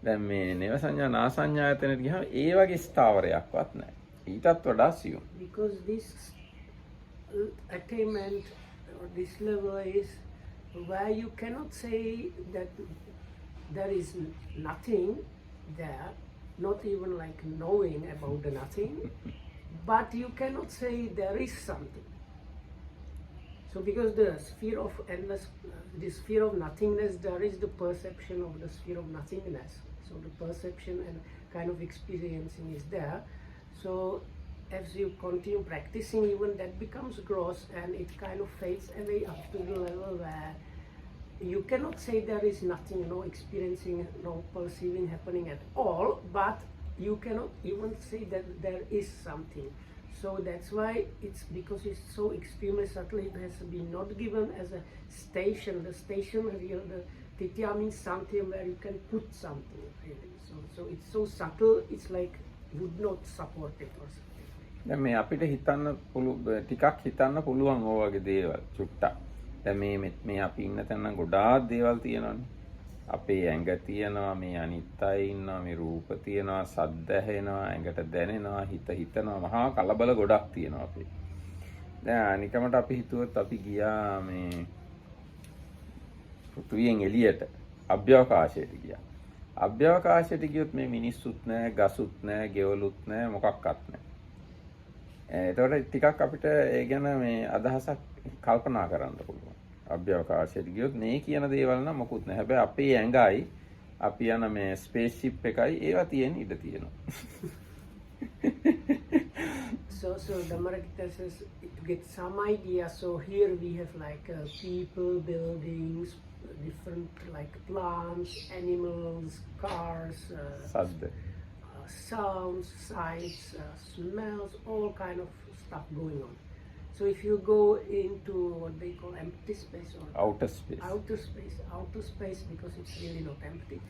දැන් මේ නේව සංඥා නා සංඥායතනෙට ගියාම ඒ වගේ ස්ථාවරයක්වත් නැහැ. ඊටත් වඩා සියුම්. Because this attainment or this level is where you cannot say that there is nothing there, not even like knowing about the nothing, but you cannot say there is something. So because the sphere of endless, the sphere of nothingness, there is the perception of the sphere of nothingness. So the perception and kind of experiencing is there. So as you continue practicing, even that becomes gross, and it kind of fades away up to the level where you cannot say there is nothing, no experiencing, no perceiving happening at all, but you cannot even say that there is something. So that's why it's because it's so extremely subtle, it has been not given as a station. The station, the titya means something where you can put something, really. So it's so subtle, it's like would not support it or something. දැන් මේ අපිට හිතන්න ටිකක් හිතන්න පුළුවන් ඕ වගේ දේවල් චුට්ටක්. දැන් මේ අපි ඉන්න තැන නම් ගොඩාක් දේවල් තියෙනවානේ. අපේ ඇඟ තියෙනවා, මේ අනිත් අය ඉන්නවා, මේ රූප තියෙනවා, ශබ්ද ඇහෙනවා, ඇඟට දැනෙනවා, හිතනවා, මහා කලබල ගොඩක් තියෙනවා අපේ. දැන් අනිකමට අපි හිතුවොත් අපි ගියා මේ පෘථිවියෙන් එළියට අභ්‍යවකාශයට ගියා. අභ්‍යවකාශයට ගියොත් මේ මිනිස්සුත් නැහැ, ගසුත් නැහැ, ගෙවලුත් නැහැ, මොකක්වත් නැහැ. එතකොට ටිකක් අපිට ඒ ගැන මේ අදහසක් කල්පනා කරන්න පුළුවන්. අභ්‍යවකාශයට ගියොත් මේ කියන දේවල් නම් මොකුත් නැහැ. හැබැයි අපේ ඇඟයි අපි යන මේ ස්පේස් ෂිප් එකයි ඒවා තියෙන ඉඩ තියෙනවා. So Dhammarakkita says to get some idea. So here we have like people, buildings, different like plants, animals, cars, සද්ද. sounds, sights, smells, all kind of stuff going on. So if you go into what they call empty space or outer space. outer space because it's really not empty,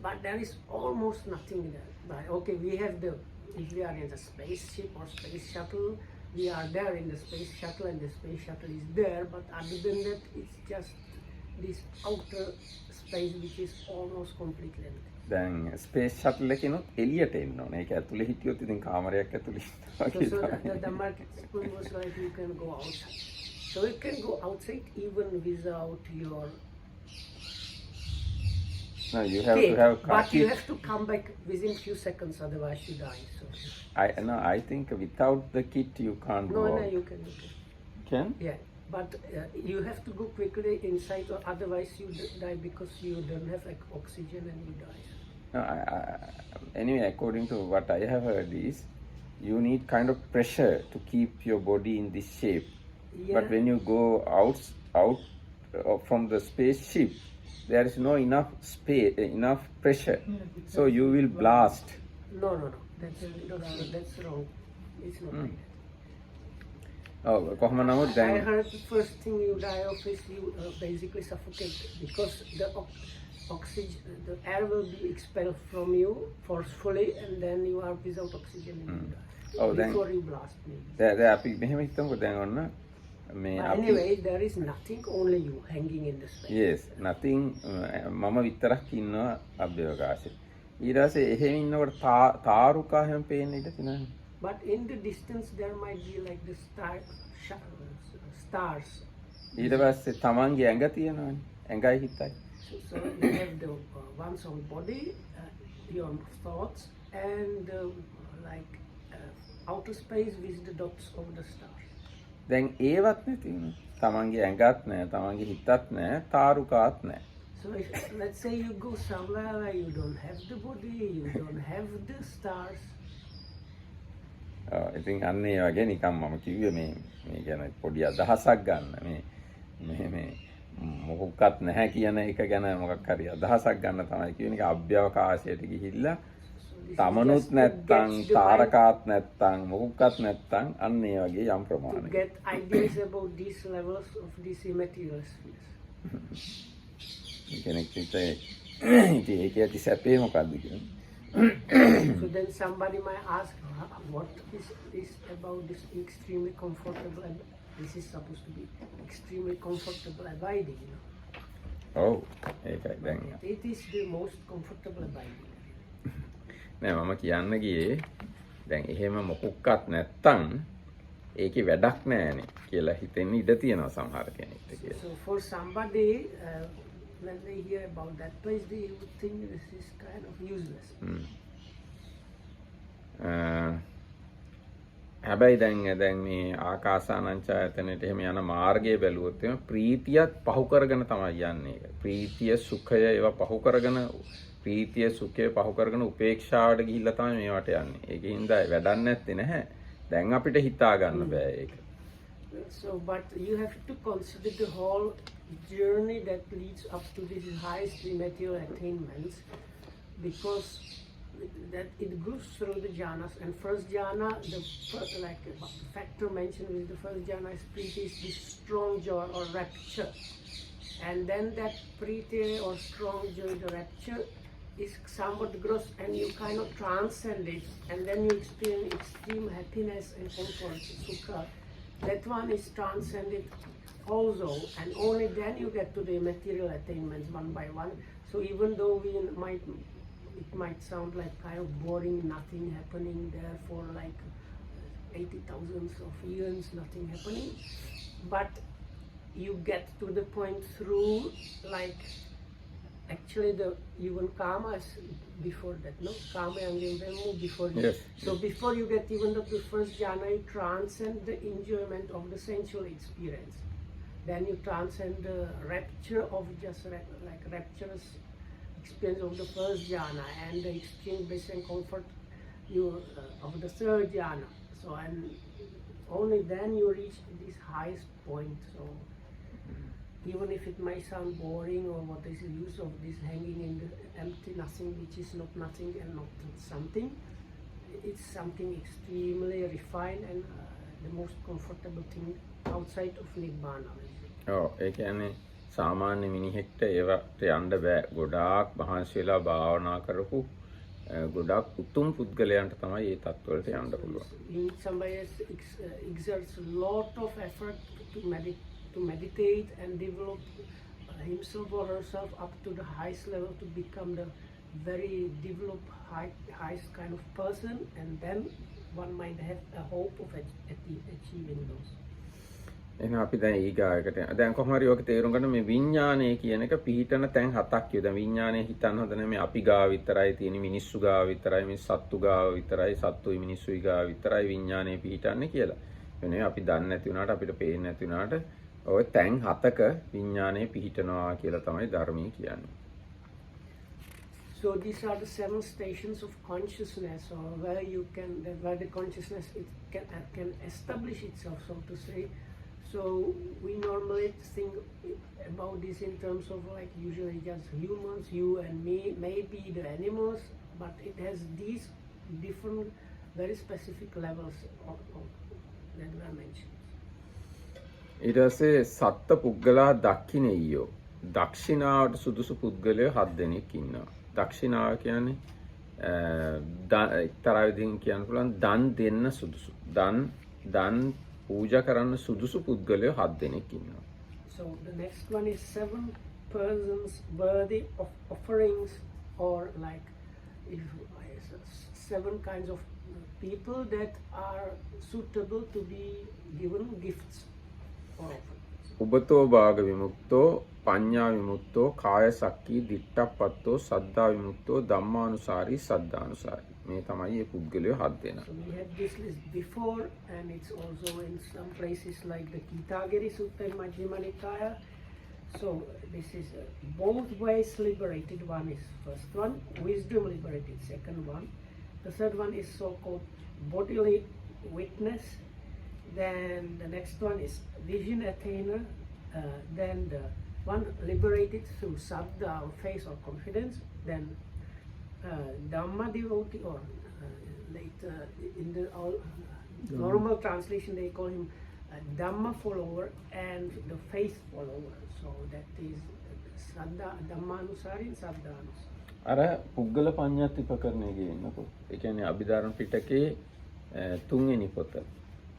but there is almost nothing there. But okay, we have the, if we are in the spaceship or space shuttle, we are there in the space shuttle and the space shuttle is there, but other than that it's just this outer space which is almost completely empty. දැන් space shuttle එකකිනුත් එළියට එන්න ඕනේ. ඒක ඇතුලේ හිටියොත් ඉතින් කාමරයක් ඇතුලේ So the market school was like you can go outside. So you can go outside even without your No, you have kit, to have but you kit. have to come back within few seconds, otherwise you die. So I think without the kit you can't no, go no, out. you can. Can? Yeah, but you have to go quickly inside, or otherwise you die because you don't have like oxygen and you die. No, anyway, according to what I have heard is, you need kind of pressure to keep your body in this shape. Yeah. But when you go out from the spaceship, there is no enough space, enough pressure. So you will blast. No, that's wrong. It's not like that. කොහොම නමුත් I දැන් heard the first thing you die of is you basically suffocate because the oxygen, the air will be expelled from you forcefully, and then you are without oxygen and you die Oh, then- before you blast. Maybe. දැන් අපි මෙහෙම හිතමුකෝ දැන් ඔන්න මේ But අපි anyway, there is nothing, only you hanging in the space. yes nothing මම විතරක් ඉන්නවා අභ්‍යවකාශේ. ඊට පස්සේ එහෙම ඉන්නකොට තාරුකා හැම පේන්න ඉඩ තියෙනවා. But in the distance, there might be like the stars. ඊට පස්සේ තමන්ගේ ඇඟ තියෙනවානේ. ඇඟයි හිතයි. So you have the one's own body, your thoughts, and like outer space with the dots of the stars. දැන් ඒවත් නැති වුණා. තමන්ගේ ඇඟත් නැහැ, තමන්ගේ හිතත් නැහැ, තාරුකාත් නැහැ. So if, let's say you go somewhere where you don't have the body, you don't have the stars. ඉතින් අන්න ඒ වගේ නිකන් මම කිව්වේ මේ ගැන පොඩි අදහසක් ගන්න. මේ මොකක්වත් නැහැ කියන එක ගැන මොකක් හරි අදහසක් ගන්න තමයි කියන එක අභ්‍යවකාශයට ගිහිල්ලා තමනුත් නැත්තම් තාරකාත් නැත්තම් මොකක්වත් නැත්තම් අන්න ඒ වගේ යම් To ප්‍රමාණයක. get ideas about these levels of these immaterial spheres. කෙනෙක් හිතේ ඉතින් ඒක ඇති සැපේ මොකද්ද කියන්නේ. So then somebody might ask, what is this about this extremely comfortable, and this is supposed to be extremely comfortable abiding, you know. ඔව් ඒකයි දැන්. It is the most comfortable abiding. නෑ මම කියන්න ගියේ දැන් එහෙම මොකක්වත් නැත්තම් ඒකේ වැඩක් නෑනේ කියලා හිතෙන්න ඉඩ තියෙනවා සමහර කෙනෙක්ට කියලා. So for somebody, when they hear about that place, they would think this is kind of useless. හැබැයි දැන් මේ ආකාසානංචායතනෙට එහෙම යන මාර්ගය බැලුවොත් එහෙම ප්‍රීතියත් පහු කරගෙන තමයි යන්නේ. ප්‍රීතිය සුඛය ඒවා පහු කරගෙන ප්‍රීතිය සුඛය පහු කරගෙන උපේක්ෂාවට ගිහිල්ලා තමයි මේවට යන්නේ. ඒකින්ද වැඩක් නැත්තේ නැහැ. දැන් අපිට හිතා ගන්න බෑ ඒක. So, but you have to consider the whole journey that leads up to these highest immaterial attainments, because that it goes through the jhanas. And first jhana, the factor mentioned with the first jhana is priti, is this strong joy or rapture. And then that priti or strong joy, the rapture, is somewhat gross, and you kind of transcend it, and then you experience extreme happiness and comfort, sukha. That one is transcended also, and only then you get to the material attainments one by one. So even though it might sound like kind of boring, nothing happening there for like 80,000 of years, nothing happening, but you get to the point through like actually the even kamas before that, no? Kama and Vemu before that. Yes. So before you get even to the first jhana, you transcend the enjoyment of the sensual experience. then you transcend the rapture of just like rapturous experience of the first jhana and the exchange bliss and comfort you of the third jhana. So and only then you reach this highest point. So even if it might sound boring or what is the use of this hanging in the empty nothing which is not nothing and not something, it's something extremely refined and the most comfortable thing outside of Nibbana. ඒ කියන්නේ සාමාන්‍ය මිනිහෙක්ට ඒවට යන්න බෑ. ගොඩාක් මහන්සි වෙලා භාවනා කරපු ගොඩාක් උතුම් පුද්ගලයන්ට තමයි මේ තත්ත්වවලට යන්න පුළුවන්. Somebody exerts a lot of effort to meditate and develop himself or herself up to the highest level to become the very developed highest kind of person, and then one might have a hope of achieving those. එහෙනම් අපි දැන් ඊගායකට දැන් කොහොම හරි ඔක තේරුම් ගන්න මේ විඥානය කියන එක පිහිටන තැන් හතක් කියෝ. දැන් විඥානය හිතන්න හොඳ නැහැ මේ අපි ගාව විතරයි තියෙන, මිනිස්සු ගාව විතරයි, මේ සත්තු ගාව විතරයි, සත්තුයි මිනිස්සුයි ගාව විතරයි විඥානය පිහිටන්නේ කියලා. එනේ අපි දන්නේ නැති වුණාට අපිට පේන්නේ නැති වුණාට ඔය තැන් හතක විඥානය පිහිටනවා කියලා තමයි ධර්මයේ කියන්නේ. So these are the 7 stations of consciousness, or where the consciousness can establish itself, so to say. So we normally think about this in terms of like usually just humans, you and me, maybe the animals, but it has these different, very specific levels of that were mentioned. ඊට පස්සේ සත්ත්ව පුද්ගලා දක්ඛිනෙය්‍යෝ. දක්ෂිනාවට සුදුසු පුද්ගලයෝ 7 දෙනෙක් ඉන්නවා. දක්ෂිනාව කියන්නේ එක්තරා විදිහකින් කියන්න පුළුවන් දන් දෙන්න සුදුසු. දන් පූජා කරන්න සුදුසු පුද්ගලයෝ 7 දෙනෙක් ඉන්නවා. So the next one is 7 persons worthy of offerings, or like 7 kinds of people that are suitable to be given gifts or offerings. උබතෝ භාග විමුක්තෝ, පඤ්ඤා විමුක්තෝ, කාය සක්කී, දිට්ඨප්පත්තෝ, සද්ධා විමුක්තෝ, ධම්මානුසාරී, සද්ධානුසාරී. මේ තමයි මේ පුද්ගලයෝ 7 දෙනා. So we had this list before, and it's also in some places like the Kitagiri Sutta in Majjhima Nikaya. So this is both ways liberated. One is first one, wisdom liberated. Second one, the third one is so-called bodily witness. Then the next one is vision attainer. Then the one liberated through saddha or faith or confidence. Then Dhamma devotee, or later in the normal translation they call him Dhamma follower and the faith follower. So that is Saddha, Dhammanusari and Saddhanusari. අර පුද්ගල පඤ්ඤාති ප්‍රකරණය කියනකො ඒ කියන්නේ අභිධර්ම පිටකේ 3 වෙනි පොත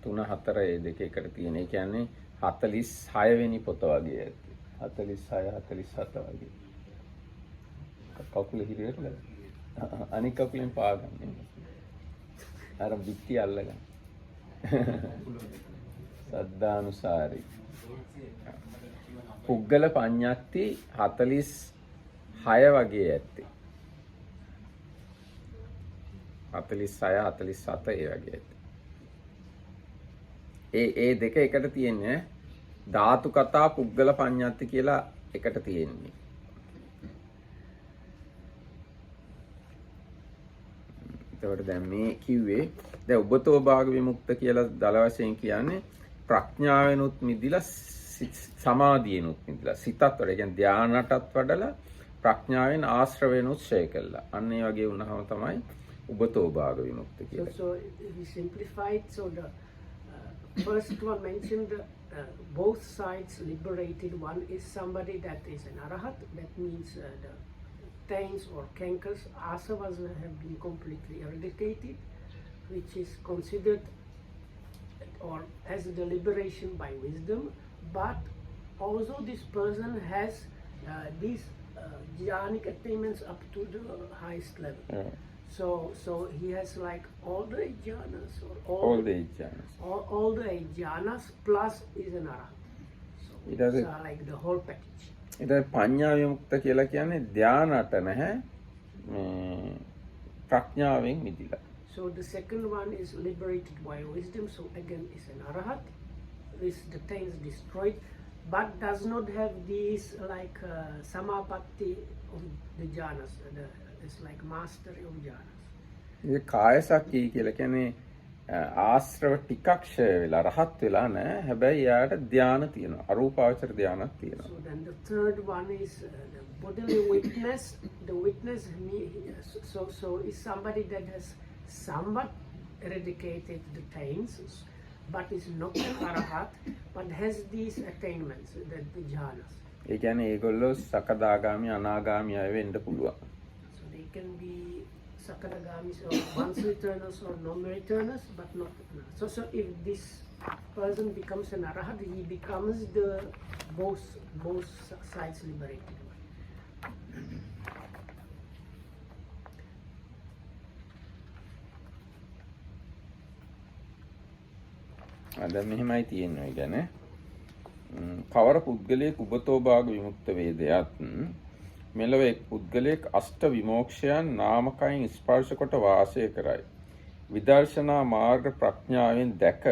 3 4 ඒ දෙක එකට තියෙන. ඒ කියන්නේ 46 වෙනි පොත වගේ ඇති. 46 47 වගේ. කකුල හිරියට අනික කකුලෙන් පාගන්නේ. අර විත්ති අල්ලගන්න. සද්ධානුසාරී. පුද්ගල පඤ්ඤාති 46 වගේ ඇත්තේ. 46 47 ඒ වගේ ඇත්තේ. ඒ දෙක එකට තියෙන්නේ ධාතු කතා පුද්ගල පඤ්ඤාති කියලා එකට තියෙන්නේ. එතකොට දැන් මේ කිව්වේ දැන් උබතෝ භාග විමුක්ත කියලා දල වශයෙන් කියන්නේ ප්‍රඥාවෙනුත් මිදිලා සමාධියෙනුත් මිදිලා සිතත් වල කියන්නේ ධානයටත් වඩලා ප්‍රඥාවෙන් ආශ්‍රවෙනුත් ඡය කළා. අන්න ඒ වගේ වුණාම තමයි උබතෝ භාග විමුක්ත කියලා. So we simplified. So the first one mentioned both sides liberated. One is somebody that is an arahat. That means the taints or cankers, asavas have been completely eradicated, which is considered or as the liberation by wisdom. But also this person has these jhanic attainments up to the highest level. Yeah. So he has like all the eight jhanas, or all the eight jhanas. All the eight jhanas plus is an arahat. So It does it's like the whole package. ඊට පඤ්ඤා විමුක්ත කියලා කියන්නේ ධානයට නැහැ ප්‍රඥාවෙන් මිදිලා. So the second one is liberated by wisdom. So again, is an arahat. This the taints destroyed. but does not have these like samapatti of the jhanas. It's like mastery of jhanas. ඒ කායසක්කී කියලා කියන්නේ ආශ්‍රව ටිකක් ක්ෂය වෙලා රහත් වෙලා නැහැ. හැබැයි යාට ධානය තියෙනවා. අරූපාවචර ධානයක් තියෙනවා. So then the third one is the bodily witness. The witness so is somebody that has somewhat eradicated the taints, but is not an arahat, but has these attainments, the jhanas. ඒ කියන්නේ ඒගොල්ලෝ සකදාගාමි අනාගාමි අය වෙන්න පුළුවන්. So they can be sakadagamis or once returners or non-returners, but not. So if this person becomes an arahat, he becomes the both sides liberated. දැන් මෙහෙමයි තියෙන්නේ ගැන කවර පුද්ගලයෙක් උබතෝ භාග විමුක්ත වේදයත් මෙලව එක් පුද්ගලයෙක් අෂ්ට විමෝක්ෂයන් නාමකයින් ස්පර්ශ කොට වාසය කරයි. විදර්ශනා මාර්ග ප්‍රඥාවෙන් දැක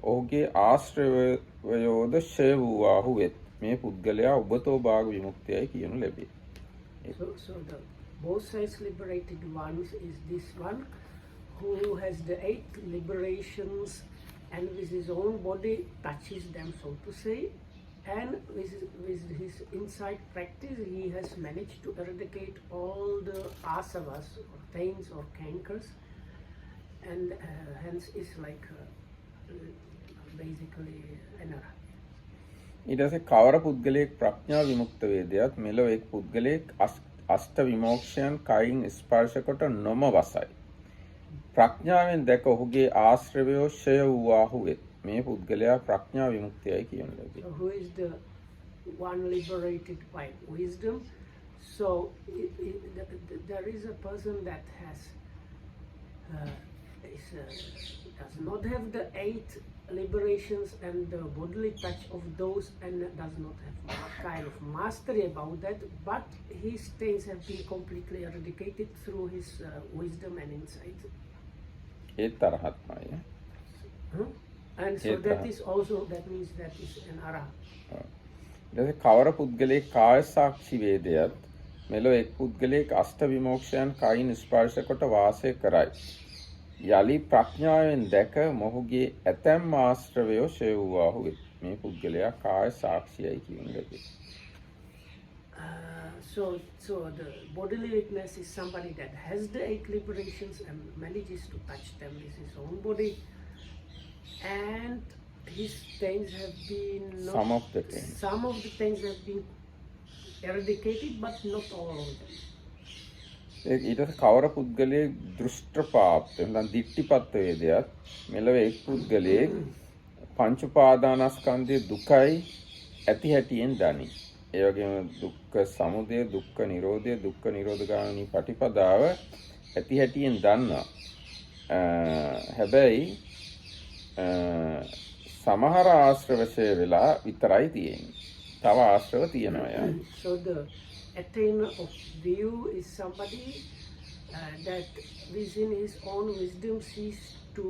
ඔහුගේ ආශ්‍රවයෝද ෂය වූවාහු වෙත්. මේ පුද්ගලයා උබතෝ භාග විමුක්තයයි කියනු ලැබේ. So the both sides liberated ones is this one who has the 8 liberations and with his own body touches them, so to say, and with his insight practice he has managed to eradicate all the asavas or taints or cankers, and hence is like basically an arahat. ඊට පස්සේ කවර පුද්ගලයෙක් ප්‍රඥා විමුක්ත වේදයත් මෙලොව එක් පුද්ගලයෙක් අෂ්ට විමෝක්ෂයන් කයින් ස්පර්ශ කොට නොමවසයි. ප්‍රඥාවෙන් දැක ඔහුගේ ආශ්‍රවයෝ ෂය වූවාහු වෙත්. මේ පුද්ගලයා ප්‍රඥා විමුක්තයයි කියනු ලැබේ. So who is the one liberated by wisdom? So there is a person that has does not have the 8 liberations and the bodily touch of those, and does not have kind of mastery about that, but his stains have been completely eradicated through his wisdom and insight. ඒත් අරහත්මයි. And so that is also, that means that is an arahat. ඊට කවර පුද්ගලයෙක් කාය සාක්ෂි වේදයත් මෙලොව එක් පුද්ගලයෙක් අෂ්ට විමෝක්ෂයන් කයින් ස්පර්ශ කොට වාසය කරයි. යලි ප්‍රඥාවෙන් දැක මොහුගේ ඇතැම් ආශ්‍රවයෝ ෂය වූවාහු වෙත්. මේ පුද්ගලයා කාය සාක්ෂියයි කියනු ලැබේ. So the bodily witness is somebody that has the 8 liberations and manages to touch them with his own body, and his stains have been Some of the taints have been eradicated, but not all of them. ඊට කවර පුද්ගලයෙක් දෘෂ්ටපාප්ත නැත්නම් දිට්ඨිපත් වේදයත් මෙලව එක් පුද්ගලයෙක් පංච උපාදානස්කන්ධයේ දුකයි ඇති හැටියෙන් දනි. ඒ වගේම දුක්ඛ සමුදය, දුක්ඛ නිරෝධය, දුක්ඛ නිරෝධගාමිනී පටිපදාව ඇති හැටියෙන් දන්නා. හැබැයි සමහර ආශ්‍රවශය වෙලා විතරයි තියෙන්නේ. තව ආශ්‍රව තියෙනවා යා. So the attainer of view is somebody that within his own wisdom sees to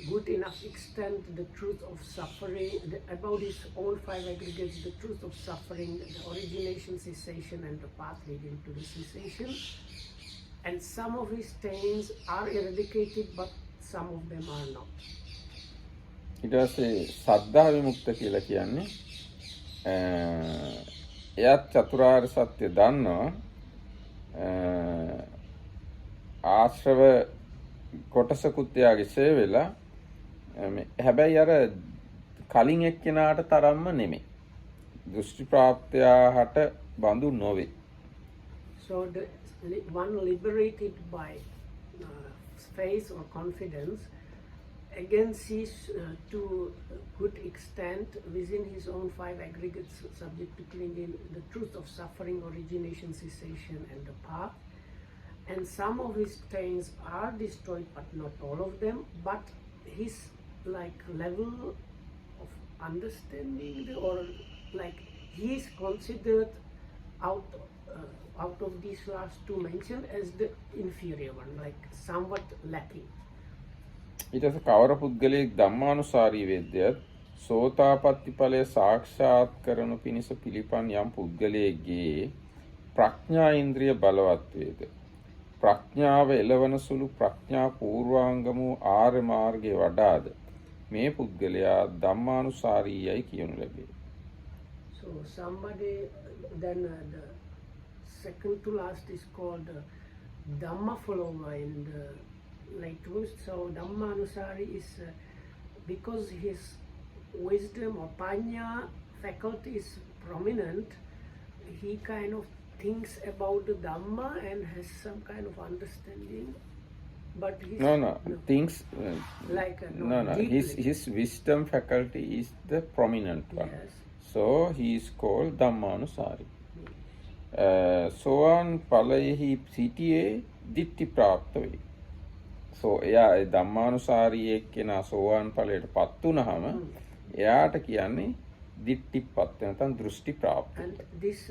good enough extent the truth of suffering, about his own 5 aggregates, the truth of suffering, the origination, cessation, and the path leading to the cessation. And some of his stains are eradicated, but some of them are not. ඊට පස්සේ සද්ධා විමුක්ත කියලා කියන්නේ එයත් චතුරාර්ය සත්‍ය දන්නවා. ආශ්‍රව කොටසකුත් එයාගේ ෂය වෙලා හැබැයි අර කලින් එක්කෙනාට තරම්ම නෙමෙයි. දෘෂ්ටි ප්‍රාප්තයාට බඳු නොවේ. So the one liberated by faith or confidence again sees to good extent within his own 5 aggregates subject to clinging the truth of suffering, origination, cessation, and the path. And some of his stains are destroyed, but not all of them. But his like level of understanding, or like he is considered out of these last 2 mentioned as the inferior one, like somewhat lacking. ඊට පස්සේ කවර පුද්ගලයෙක් ධම්මානුසාරී වේද්‍යයත් සෝතාපට්ටි ඵලය සාක්ෂාත් කරනු පිණිස පිළිපන් යම් පුද්ගලයෙක්ගේ ප්‍රඥා ඉන්ද්‍රිය බලවත් වේද. ප්‍රඥාව එළවන සුළු ප්‍රඥා පූර්වාංගම වූ ආර්ය මාර්ගයේ වඩාද මේ පුද්ගලයා ධම්මානුසාරීයයි කියනු ලැබේ. So somebody, then the second to last is called Dhamma follower in the lighthouse. So Dhamma Anusari is because his wisdom or panya faculty is prominent, he kind of thinks about the Dhamma and has some kind of understanding. But he's, No. Things like no. deeply. His wisdom faculty is the prominent one. Yes. So he is called Dhammanusari. සෝවාන් ඵලයෙහි සිටියේ දිට්ඨි ප්‍රාප්ත වේ. So එයා ඒ ධම්මානුසාරී එක්කෙනා සෝවාන් ඵලයට පත් වුණාම එයාට කියන්නේ දිට්ඨිපත් නැත්නම් දෘෂ්ටි ප්‍රාප්ත. And this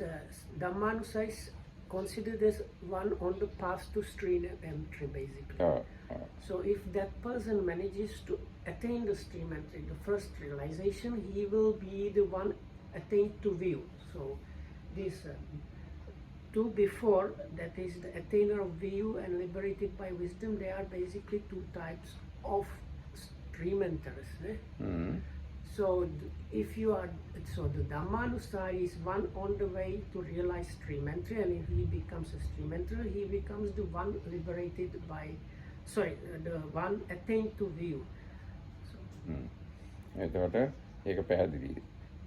Dhammanusari is considered as one on the path to stream entry, basically. So if that person manages to attain the stream entry, the first realization, he will be the one attained to view. So these two before, that is the attainer of view and liberated by wisdom, they are basically two types of stream enters. So if you are, so the Dhammanusari is one on the way to realize stream entry, and if he becomes a stream enter, he becomes the one liberated by, the one attained to view. එතකොට ඒක පැහැදිලියි.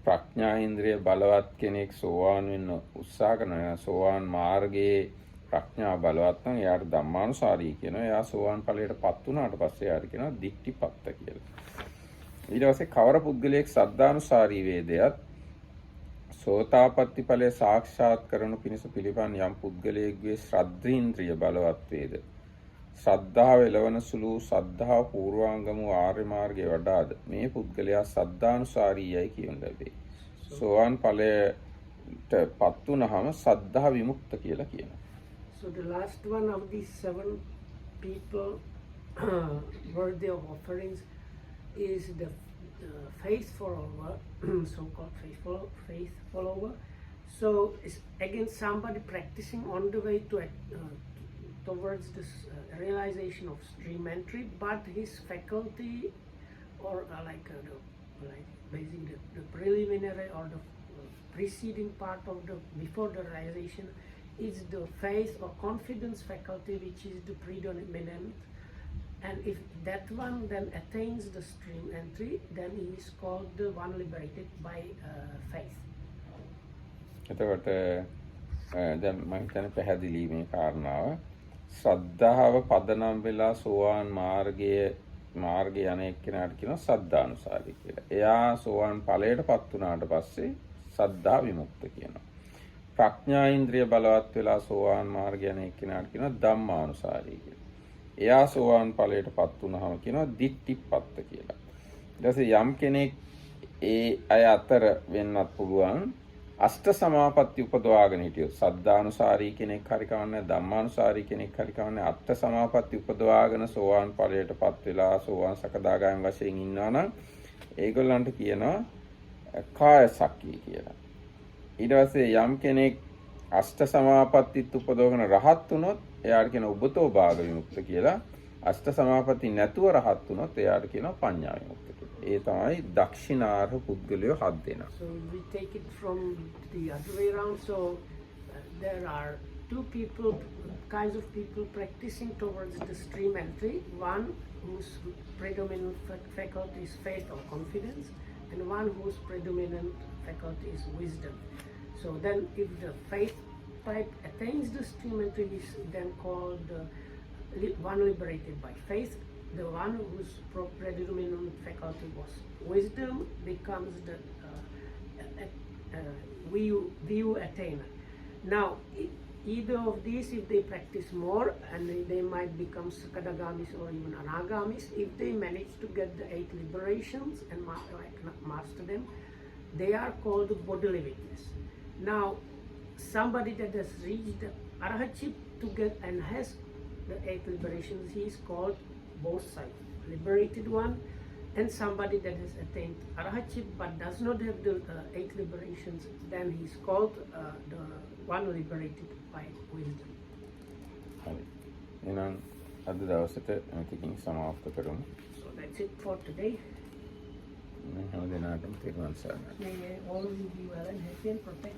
ප්‍රඥා ඉන්ද්‍රිය බලවත් කෙනෙක් සෝවාන් වෙන්න උත්සාහ කරනවා. සෝවාන් මාර්ගයේ ප්‍රඥා බලවත් නම් එයාට ධම්මානුසාරී කියනවා. එයා සෝවාන් ඵලයට පත් වුණාට පස්සේ එයාට කියනවා දික්ටිපත්ත කියලා. ඊට පස්සේ කවර පුද්ගලයෙක් සද්ධානුසාරී වේදයත් සෝතාපට්ටි ඵලය සාක්ෂාත් කරනු පිණිස පිළිපන් යම් පුද්ගලයෙකුගේ ශ්‍රද්ධේන්ද්‍රිය බලවත් වේද. ශ්‍රද්ධාව එළවන සුළු ශ්‍රද්ධාව පූර්වාංගම වූ ආර්ය මාර්ගයේ වඩාද මේ පුද්ගලයා සද්ධානුසාරීයයි කියනු ලැබේ. සෝවාන් ඵලයට පත් වුණාම සද්ධා විමුක්ත කියලා කියනවා. So the last one of these 7 people worthy of offerings is the faith follower, so-called faith follower. So it's again somebody practicing on the way to towards this realization of stream entry, but his faculty or basically the preliminary or the preceding part of the before the realization is the faith or confidence faculty, which is the predominant. And if that one then attains the stream entry, then he is called the one liberated by faith. එතකොට දැන් මම හිතන්නේ පැහැදිලි මේ කාරණාව. ශ්‍රද්ධාව පදනම් වෙලා සෝවාන් මාර්ගයේ යන එක්කෙනාට කියනවා සද්ධානුසාරී කියලා. එයා සෝවාන් ඵලයට පත් වුණාට පස්සේ සද්ධා විමුක්ත කියනවා. ප්‍රඥා ඉන්ද්‍රිය බලවත් වෙලා සෝවාන් මාර්ගය යන එක්කෙනාට කියනවා ධම්මානුසාරී කියලා. එයා සෝවාන් ඵලයට පත් වුණාම කියනවා දිට්ඨිපත්ත කියලා. ඊට පස්සේ යම් කෙනෙක් ඒ අය අතර වෙන්නත් පුළුවන් අෂ්ට සමාපatti උපදවාගෙන හිටියොත් සද්ධානුසාරී කෙනෙක් හරි කවන්නේ ධම්මානුසාරී කෙනෙක් හරි කවන්නේ අෂ්ට සමාපatti උපදවාගෙන සෝවාන් ඵලයට පත් වෙලා සෝවාන් සකදාගාමී වශයෙන් ඉන්නවා නම් ඒගොල්ලන්ට කියනවා කාය සක්කී කියලා. ඊට පස්සේ යම් කෙනෙක් අෂ්ට සමාපත්තිත් උපදවගෙන රහත් වුණොත් එයාට කියන උබතෝ භාග විමුක්ත කියලා. අෂ්ට සමාපatti නැතුව රහත් වුණොත් එයාට කියනවා පඤ්ඤා විමුක්ත කියලා. ඒ තමයි දක්ෂිනාර්හ පුද්ගලයෝ 7 දෙනා. So we take it from the other way around. So there are two kinds of people practicing towards the stream entry. One whose predominant faculty is faith or confidence, and one whose predominant faculty is wisdom. So then if the faith type attains the stream entry, is then called one liberated by faith. The one whose predominant faculty was wisdom becomes the view attainer. Now, either of these, if they practice more, and they might become sakadagamis or even anagamis, if they manage to get the 8 liberations and master them, they are called bodily witness. Now, somebody that has reached the arhatship to get and has the 8 liberations, he is called both sides, liberated one and somebody that has attained arhatship but does not have the 8 liberations, then he's called the one liberated by wisdom. හරි. එහෙනම් අද දවසට මේකකින් සමාප්ත කරමු. So that's it for today. හැම දිනකටම තෙරුවන් සරණයි. May all of you be well and happy and protect.